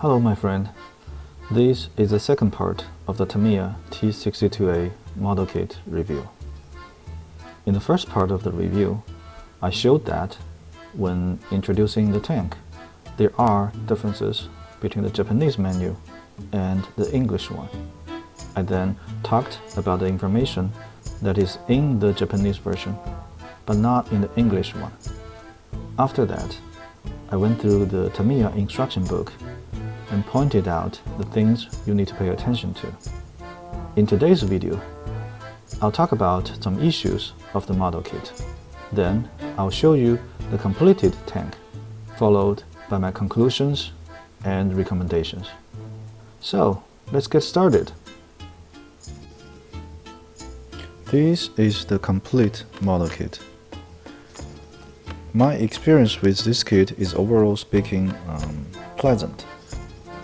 Hello my friend, this is the second part of the Tamiya T-62A model kit review. In the first part of the review, I showed that when introducing the tank, there are differences between the Japanese menu and the English one. I then talked about the information that is in the Japanese version, but not in the English one. After that, I went through the Tamiya instruction book and pointed out the things you need to pay attention to. In today's video, I'll talk about some issues of the model kit. Then I'll show you the completed tank, followed by my conclusions and recommendations. So, let's get started. This is the complete model kit. My experience with this kit is overall speaking pleasant,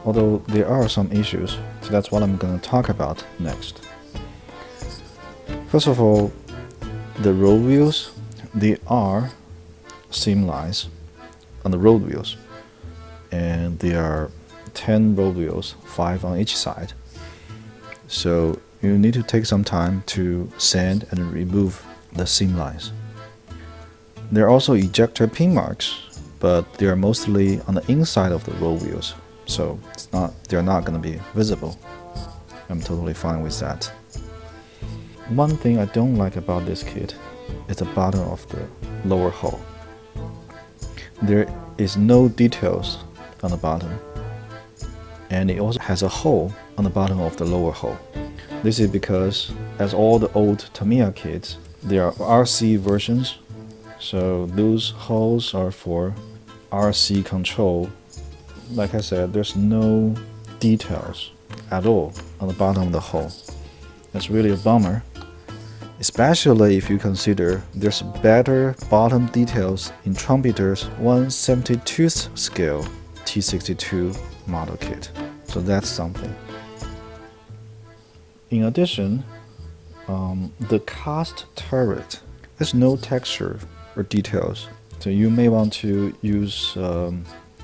although there are some issues, so that's what I'm going to talk about next. First of all, the road wheels, they are seam lines on the road wheels, and there are 10 road wheels, 5 on each side. So you need to take some time to sand and remove the seam lines. There are also ejector pin marks, but they are mostly on the inside of the road wheels, so they're not going to be visible. I'm totally fine with that. One thing I don't like about this kit is the bottom of the lower hull. There is no details on the bottom, and it also has a hole on the bottom of the lower hull. This is because, as all the old Tamiya kits, there are RC versions, so those holes are for RC control. Like I said, there's no details at all on the bottom of the hull. That's really a bummer, especially if you consider there's better bottom details in Trumpeter's 1/72th scale T-62 model kit. So that's something. In addition, the cast turret, there's no texture or details. So you may want to use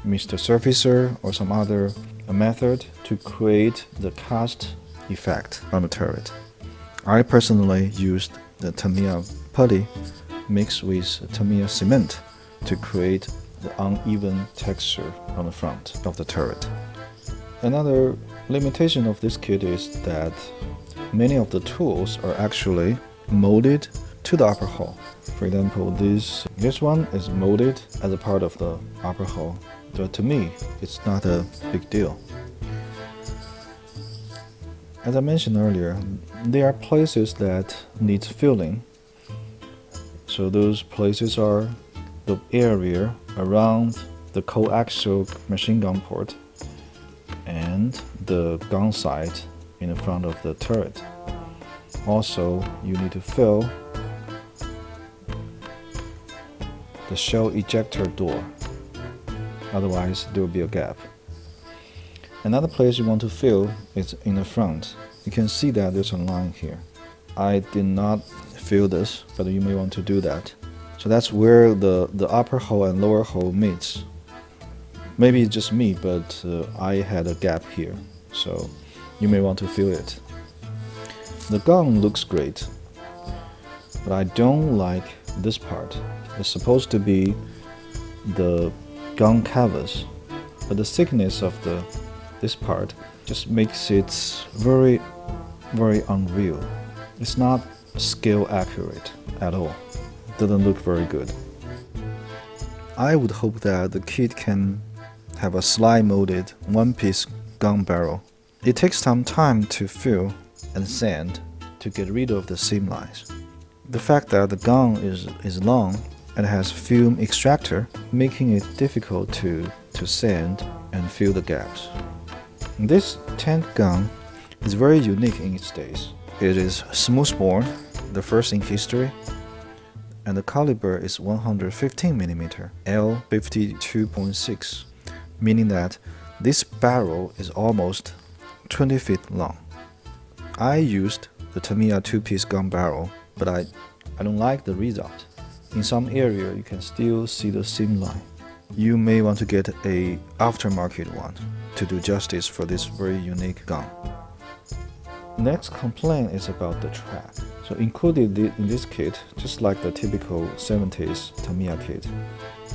Mr. Surfacer or some other method to create the cast effect on the turret. I personally used the Tamiya putty mixed with Tamiya cement to create the uneven texture on the front of the turret. Another limitation of this kit is that many of the tools are actually molded to the upper hull. For example, this one is molded as a part of the upper hull. But to me, it's not a big deal. As I mentioned earlier, there are places that need filling. So those places are the area around the coaxial machine gun port and the gun sight in the front of the turret. Also, you need to fill the shell ejector door. Otherwise, there will be a gap. Another place you want to fill is in the front. You can see that there's a line here. I did not fill this, but you may want to do that. So that's where the upper hull and lower hull meets. Maybe it's just me, but I had a gap here, so you may want to fill it. The gun looks great, but I don't like this part. It's supposed to be the gun canvas, but the thickness of this part just makes it very unreal. It's not scale accurate at all. It doesn't look very good. I would hope that the kit can have a slide molded one-piece gun barrel. It takes some time to fill and sand to get rid of the seam lines. The fact that the gun is long and has film extractor, making it difficult to sand and fill the gaps. This tank gun is very unique in its days. It is smoothbore, the first in history, and the caliber is 115mm L52.6, meaning that this barrel is almost 20 feet long. I used the Tamiya 2-piece gun barrel, but I don't like the result. In some area, you can still see the seam line. You may want to get a aftermarket one. to do justice for this very unique gun. Next complaint is about the track. So included in this kit, just like the typical 70s Tamiya kit,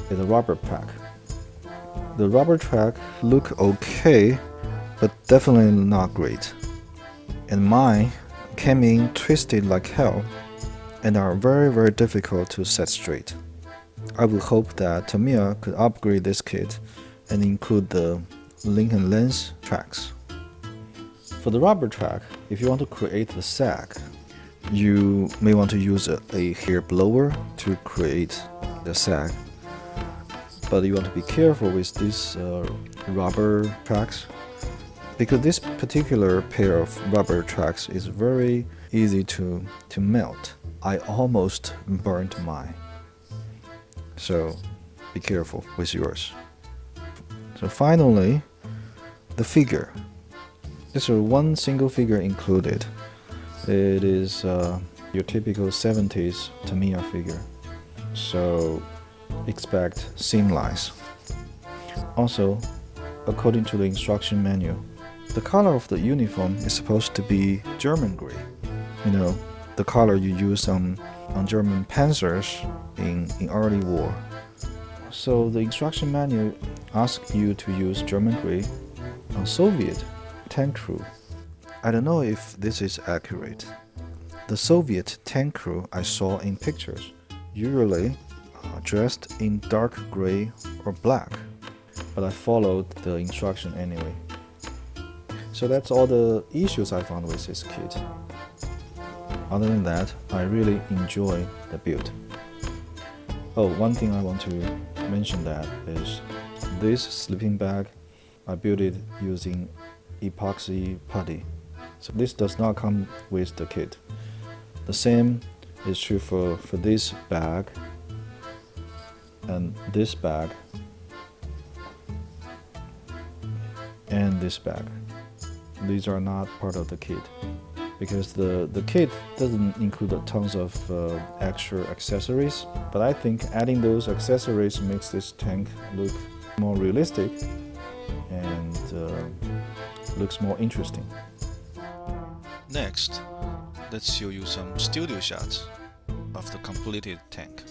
is a rubber track. The rubber track look okay, but definitely not great. And mine came in twisted like hell and are very difficult to set straight. I would hope that Tamiya could upgrade this kit and include the link and lens tracks. For the rubber track, if you want to create the sag, you may want to use a hair blower to create the sag. But you want to be careful with these rubber tracks, because this particular pair of rubber tracks is very easy to melt. I almost burnt mine. So be careful with yours. So finally, the figure. There's one single figure included. It is your typical 70s Tamiya figure. So expect seam lines. Also, according to the instruction manual, the color of the uniform is supposed to be German gray. You know, the color you use on German panzers in early war. So the instruction manual asks you to use German gray on Soviet tank crew. I don't know if this is accurate. The Soviet tank crew I saw in pictures usually dressed in dark gray or black, but I followed the instruction anyway. So that's all the issues I found with this kit. Other than that, I really enjoy the build. Oh, one thing I want to mention that is this sleeping bag, I built it using epoxy putty. So this does not come with the kit. The same is true for this bag and this bag and this bag. These are not part of the kit because the kit doesn't include tons of extra accessories, but I think adding those accessories makes this tank look more realistic and looks more interesting. Next, let's show you some studio shots of the completed tank.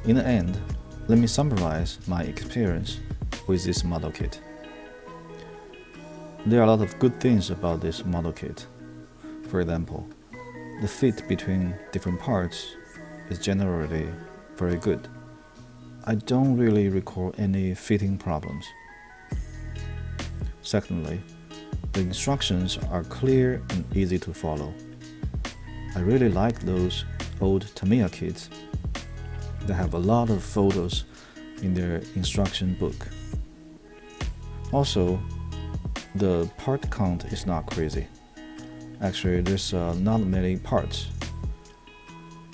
In the end, let me summarize my experience with this model kit. There are a lot of good things about this model kit. For example, the fit between different parts is generally very good. I don't really recall any fitting problems. Secondly, the instructions are clear and easy to follow. I really like those old Tamiya kits that have a lot of photos in their instruction book. Also, the part count is not crazy. Actually, there's not many parts,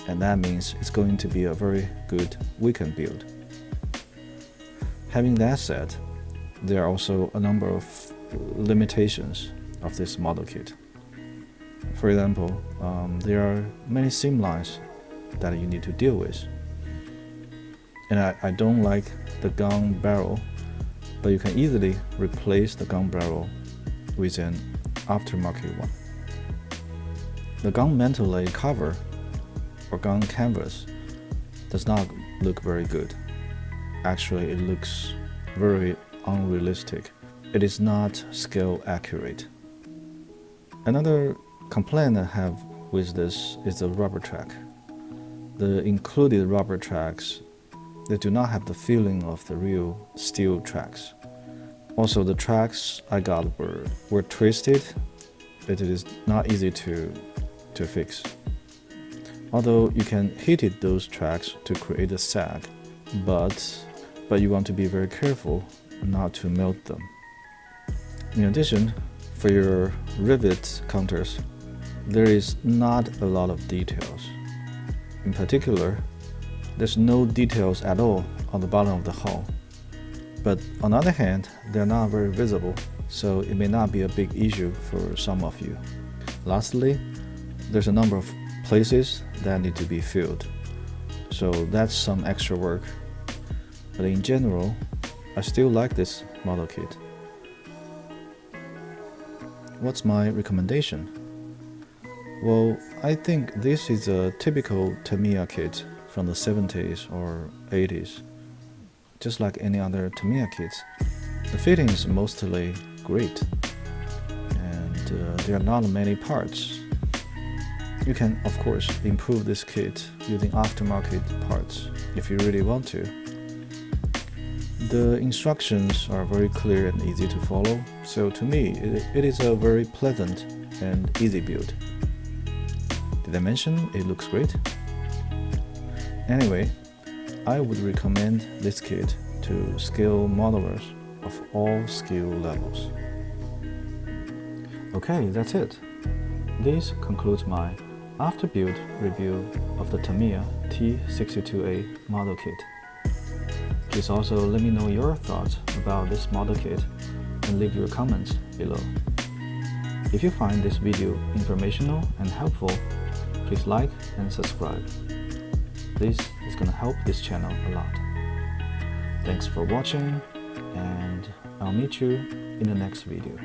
and that means it's going to be a very good weekend build. Having that said, there are also a number of limitations of this model kit. For example, there are many seam lines that you need to deal with. And I don't like the gun barrel, but you can easily replace the gun barrel with an aftermarket one. The gun mantle lay cover or gun canvas does not look very good. Actually, it looks very unrealistic. It is not scale accurate. Another complaint I have with this is the rubber track. The included rubber tracks, they do not have the feeling of the real steel tracks. Also, the tracks I got were twisted. It is not easy to fix. Although you can heat those tracks to create a sag, but you want to be very careful not to melt them. In addition, for your rivet counters, there is not a lot of details. In particular, there's no details at all on the bottom of the hull. But on the other hand, they're not very visible, so it may not be a big issue for some of you. Lastly, there's a number of places that need to be filled, so that's some extra work. But in general, I still like this model kit. What's my recommendation? Well, I think this is a typical Tamiya kit from the 70s or 80s. Just like any other Tamiya kits, the fitting is mostly great, and there are not many parts. You can, of course, improve this kit using aftermarket parts if you really want to. The instructions are very clear and easy to follow, so to me, it is a very pleasant and easy build. Did I mention it looks great? Anyway, I would recommend this kit to skill modelers of all skill levels. Okay, that's it. This concludes my after-build review of the Tamiya T-62A model kit. Please also let me know your thoughts about this model kit and leave your comments below. If you find this video informational and helpful, please like and subscribe. This is going to help this channel a lot. Thanks for watching, and I'll meet you in the next video.